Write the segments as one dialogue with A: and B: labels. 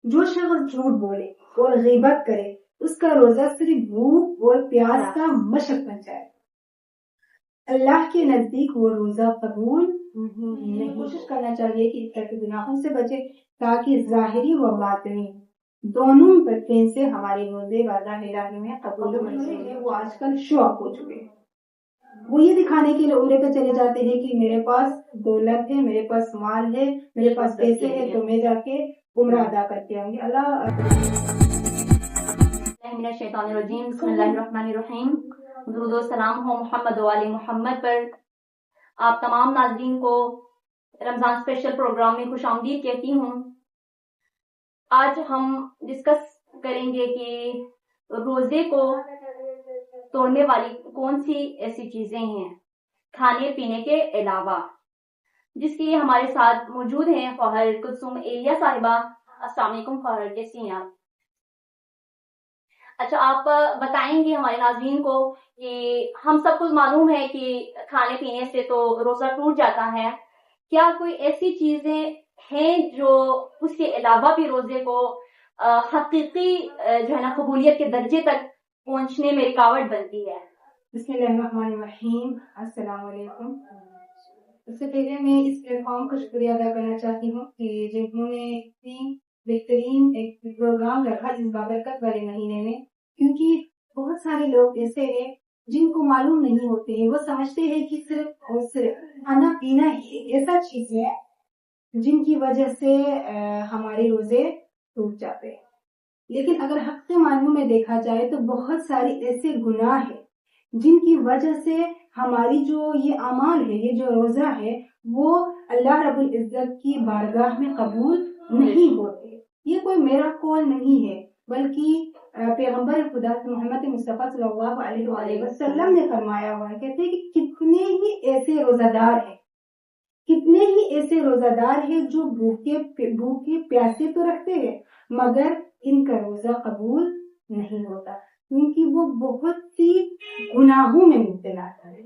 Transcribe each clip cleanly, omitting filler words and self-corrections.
A: جو شخص جھوٹ بولے اور غیبت کرے اس کا روزہ صرف بھوک اور پیاس کا مشق بن جائے. اللہ کے نزدیک وہ روزہ قبول نہیں. کوشش کرنا چاہیے کہ اس طرح کے گناہوں سے بچے تاکہ ظاہری و باطنی دونوں طرفین سے ہمارے روزے بارگاہ الہی میں قبول ہو سکے. وہ آج کل شو آف ہو چکے ہیں. وہ یہ دکھانے کے لیے عمرے پہ چلے جاتے ہیں کہ میرے پاس دولت ہے, میرے پاس مال ہے, میرے پاس پیسے ہیں, تو میں جا کے عمرہ ادا کر کے آؤں گی.
B: من الشیطان الرجیم. بسم اللہ الرحمن الرحیم. درود و سلام ہو محمد و آل محمد پر. آپ تمام ناظرین کو رمضان اسپیشل پروگرام میں خوش آمدید کہتی ہوں. آج ہم ڈسکس کریں گے کہ روزے کو توڑنے والی کون سی ایسی چیزیں ہیں کھانے پینے کے علاوہ, جس کی ہمارے ساتھ موجود ہیں فہر کلثوم ایلیا صاحبہ. السلام علیکم فہر, کیسی ہیں آپ؟ اچھا, آپ بتائیں گے ہمارے ناظرین کو کہ ہم سب کو معلوم ہے کہ کھانے پینے سے تو روزہ ٹوٹ جاتا ہے. کیا کوئی ایسی چیزیں ہیں جو اس کے علاوہ بھی روزے کو حقیقی جو ہے نا قبولیت کے درجے تک پہنچنے میں رکاوٹ بنتی ہے؟
A: بسم اللہ الرحمن الرحیم. السلام علیکم. اس سے پہلے میں اس پلیٹ فارم کا شکریہ ادا کرنا چاہتی ہوں کہ جنہوں نے اتنی بہترین ایک پروگرام رکھا اس بابرکت والے مہینے میں, کیونکہ بہت سارے لوگ ایسے ہیں جن کو معلوم نہیں ہوتے ہیں. وہ سمجھتے ہیں کہ صرف کھانا پینا ہی ایسا چیز ہے جن کی وجہ سے ہمارے روزے ٹوٹ جاتے ہیں. لیکن اگر حق کے معنوں میں دیکھا جائے تو بہت سارے ایسے گناہ ہیں جن کی وجہ سے ہماری جو یہ اعمال ہے, یہ جو روزہ ہے, وہ اللہ رب العزت کی بارگاہ میں قبول نہیں ہوتے. یہ کوئی میرا قول نہیں ہے, بلکہ پیغمبر خدا محمد مصطفیٰ صلی اللہ علیہ وآلہ وسلم نے فرمایا ہوا ہے. کہتے ہیں کہ کتنے ہی ایسے روزہ دار ہیں, کتنے ہی ایسے روزہ دار ہیں جو بھوکے پیاسے تو رکھتے ہیں مگر ان کا روزہ قبول نہیں ہوتا, کیونکہ وہ بہت سی گناہوں میں مبتلا ہے.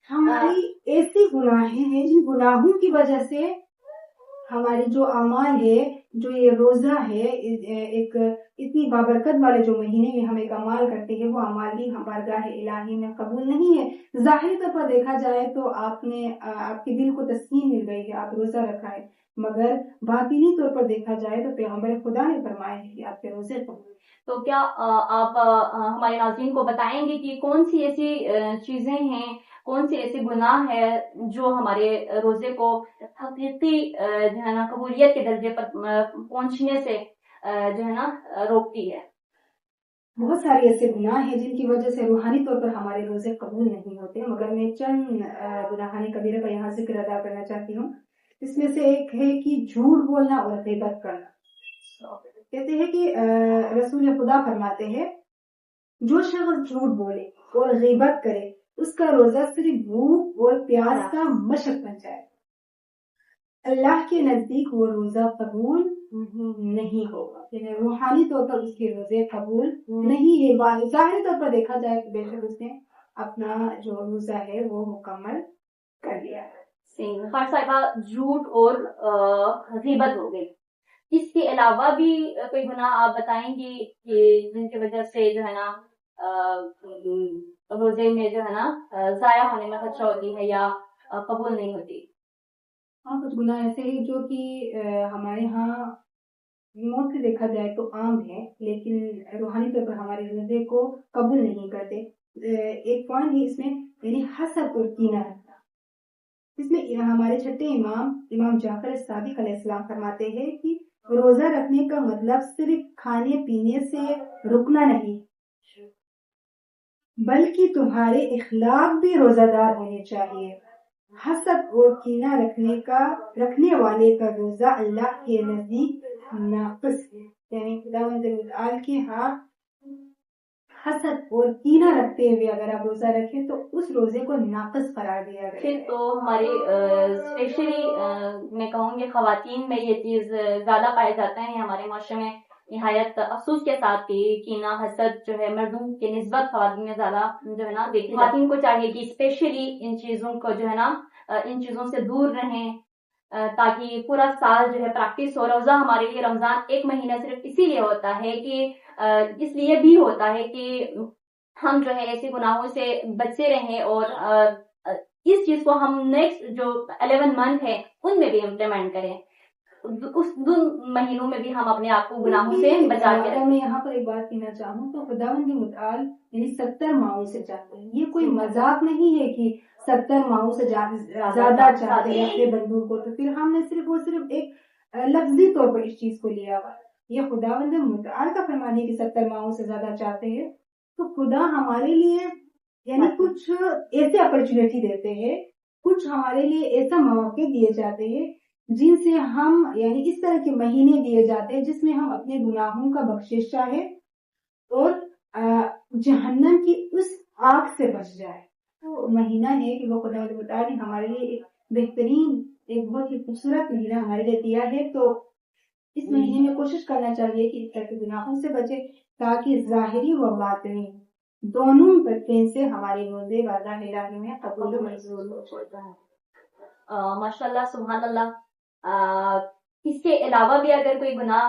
A: ہماری ایسی گناہیں ہیں جن گناہوں کی وجہ سے ہماری جو اعمال ہے, جو یہ روزہ ہے, ایک اتنی بابرکت والے جو مہینے میں ہم ایک اعمال کرتے ہیں, وہ اعمال بھی ہم بارگاہ الہی میں قبول نہیں ہے. ظاہری طور پر دیکھا جائے تو آپ کے دل کو تسکین مل گئی ہے, آپ روزہ رکھا ہے, مگر باطنی طور پر دیکھا جائے تو پیغمبر خدا نے فرمایا ہے کہ آپ کے روزے قبول.
B: تو کیا آپ ہمارے ناظرین کو بتائیں گے کہ کون سی ایسی چیزیں ہیں, کون سے ایسے گناہ ہے جو ہمارے روزے کو حقیقی جو ہے نا قبولیت کے درجے پر پہنچنے سے جو ہے نا روکتی ہے؟
A: بہت سارے ایسے گناہ ہیں جن کی وجہ سے روحانی طور پر ہمارے روزے قبول نہیں ہوتے, مگر میں چند گناہان کبیرہ کا یہاں ذکر ادا کرنا چاہتی ہوں. اس میں سے ایک ہے کہ جھوٹ بولنا اور غیبت کرنا. کہتے ہیں کہ رسول خدا فرماتے ہیں جو شخص جھوٹ بولے اور غیبت کرے اس کا روزہ صرف بھوک اور پیاس کا مشق بن جائے. اللہ کے نزدیک وہ روزہ قبول نہیں ہوگا, یعنی روحانی طور پر اس کے روزے قبول نہیں ہے. ظاہری طور پر دیکھا جائے تو بے شک اس نے اپنا جو روزہ ہے وہ مکمل کر لیا ہے.
B: خیر صاحبہ, جھوٹ اور غیبت ہو گئی, اس کے علاوہ بھی کوئی گناہ آپ بتائیں گی کہ جن کی وجہ سے جو ہے نا روزے میں جو ہے نا ضائع ہونے میں خدشہ ہوتی ہے یا قبول نہیں ہوتی؟
A: ہاں, کچھ گناہ ایسے ہیں جو کہ ہمارے ہاں موت سے دیکھا جائے تو عام ہے, لیکن روحانی طور پر ہمارے روزے کو قبول نہیں کرتے. ایک پوائنٹ ہے اس میں, یعنی حسد اور کینہ رکھنا. اس میں ہمارے چھٹے امام جعفر صادق علیہ السلام فرماتے ہیں کہ روزہ رکھنے کا مطلب صرف کھانے پینے سے رکنا نہیں, بلکہ تمہارے اخلاق بھی روزہ دار ہونے چاہیے. حسد اور کینہ رکھنے والے کا روزہ اللہ کے نزدیک ناقص ہے, یعنی خداوند تعالی کے ہاں حسد اور کینہ رکھتے ہوئے اگر آپ روزہ رکھیں تو اس روزے کو ناقص قرار دیا گیا.
B: پھر تو ہماری اسپیشلی میں کہوں گی خواتین میں یہ چیز زیادہ پائے جاتے ہیں ہمارے معاشرے میں, نہایت افسوس کے ساتھ کہ کینہ حسد جو ہے مردوں کے نسبت خواتین میں زیادہ جو ہے نا دیکھی. خواتین کو چاہیے کہ اسپیشلی ان چیزوں کو جو ہے نا ان چیزوں سے دور رہیں, تاکہ پورا سال جو ہے پریکٹس ہو. روزہ ہمارے لیے رمضان ایک مہینہ صرف اسی لیے ہوتا ہے کہ اس لیے بھی ہوتا ہے کہ ہم جو ہے ایسے گناہوں سے بچے رہیں اور اس چیز کو ہم نیکسٹ جو 11 منتھ ہے ان میں بھی امپلیمنٹ کریں. اس دن مہینوں میں بھی ہم اپنے آپ کو گناہوں سے بچا کے
A: اگر میں یہاں پر ایک بات کہنا چاہوں تو خداوند متعال یعنی 70 ماہوں سے چاہتے ہیں. یہ کوئی مذاق نہیں ہے کہ 70 ماہوں سے زیادہ چاہتے ہیں اپنے بندوں کو. تو پھر ہم نے صرف ایک لفظی طور پر اس چیز کو لیا ہوا. یہ خداوند متعال کا فرمان ہے کہ 70 ماہوں سے زیادہ چاہتے ہیں. تو خدا ہمارے لیے یعنی کچھ ایسے اپرچونیٹی دیتے ہیں, کچھ ہمارے لیے ایسا مواقع دیے جاتے ہیں جن سے ہم یعنی اس طرح کے مہینے دیے جاتے ہیں جس میں ہم اپنے گناہوں کا بخشش چاہے اور جہنم کی اس آگ سے بچ جائے. تو مہینہ ہے کہ وہ خدا نے ہمارے لیے ایک بہترین ایک بہت ہی خوبصورت مہینہ ہمارے لیے دیا ہے. تو اس مہینے میں کوشش کرنا چاہیے کہ اس طرح کے گناہوں سے بچے تاکہ ظاہری و باطنی دونوں طرفین سے ہمارے روزے بارگاہ الہی میں قبول و منظور ہو.
B: ماشاء اللہ, سبحان اللہ. اس کے علاوہ بھی اگر کوئی گناہ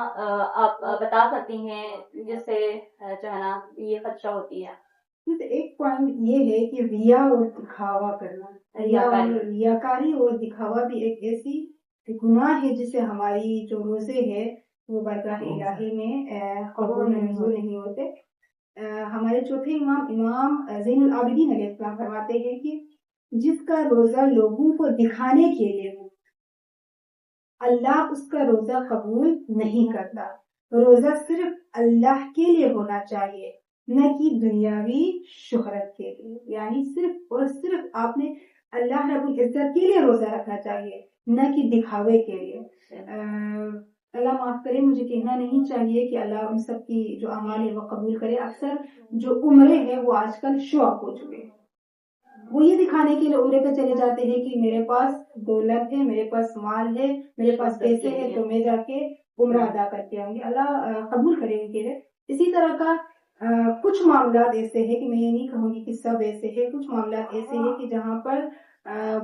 B: آپ بتا سکتی ہیں جس سے جو ہے نا یہ خدشہ ہوتی ہے؟
A: ایک پوائنٹ یہ ہے کہ ریا اور دکھاوا کرنا, ریاکاری اور دکھاوا بھی ایک ایسی گناہ ہے جس سے ہماری جو روزے ہے وہ بارگاہ الہی میں قبول منظور نہیں ہوتے. ہمارے چوتھے امام زین العابدین علیہ السلام فرماتے ہیں کہ جس کا روزہ لوگوں کو دکھانے کے لیے ہو اللہ اس کا روزہ قبول نہیں کرتا. روزہ صرف اللہ کے لیے ہونا چاہیے, نہ کہ دنیاوی شہرت کے لیے. یعنی صرف اور صرف آپ نے اللہ رب العزت کے لیے روزہ رکھنا چاہیے, نہ کہ دکھاوے کے لیے. اللہ معاف کرے, مجھے کہنا نہیں چاہیے کہ اللہ ان سب کی جو اعمال ہے وہ قبول کرے. اکثر جو عمرے ہیں وہ آج کل شو آف ہو چکے ہیں. وہ یہ دکھانے کے لیے عمرے پہ چلے جاتے ہیں کہ میرے پاس دولت ہے, میرے پاس مال ہے, میرے پاس پیسے ہیں, تو میں جا کے عمرہ ادا کر کے آؤں گی. اللہ قبول کرے ان کے لیے. اسی طرح کا کچھ معاملات ایسے ہیں کہ میں یہ نہیں کہوں گی کہ سب ایسے ہیں, کچھ معاملات ایسے ہیں کہ جہاں پر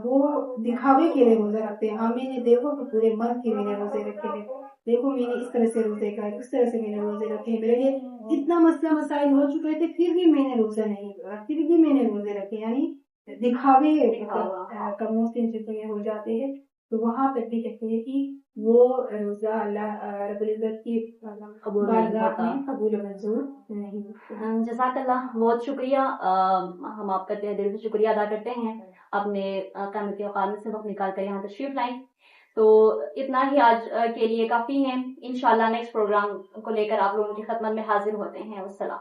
A: وہ دکھاوے کے لیے روزہ رکھتے ہیں. ہاں میں نے دیکھو کہ پورے منتھ کے میں نے روزے رکھے ہیں, دیکھو میں نے اس طرح سے روزے کھائے, اس طرح سے میں نے روزے رکھے, میرے لیے اتنا مسئلہ مسائل ہو چکے تھے پھر بھی میں نے روزہ نہیں کرا, پھر بھی میں نے روزے رکھے. یعنی دکھاوے کموں سے چیزوں میں ہو جاتے ہیں. تو وہاں پر بھی کہتے ہیں کہ وہ روزہ اللہ رب العزت کی بارگاہ میں قبول و منظور نہیں.
B: جزاک اللہ, بہت شکریہ. ہم آپ کا تہ دل سے شکریہ ادا کرتے ہیں, اپنے قیمتی اوقات سے وقت نکال کر یہاں تشریف لائیں. تو اتنا ہی آج کے لیے کافی ہے. انشاءاللہ نیکسٹ پروگرام کو لے کر آپ لوگوں کی خدمت میں حاضر ہوتے ہیں. والسلام.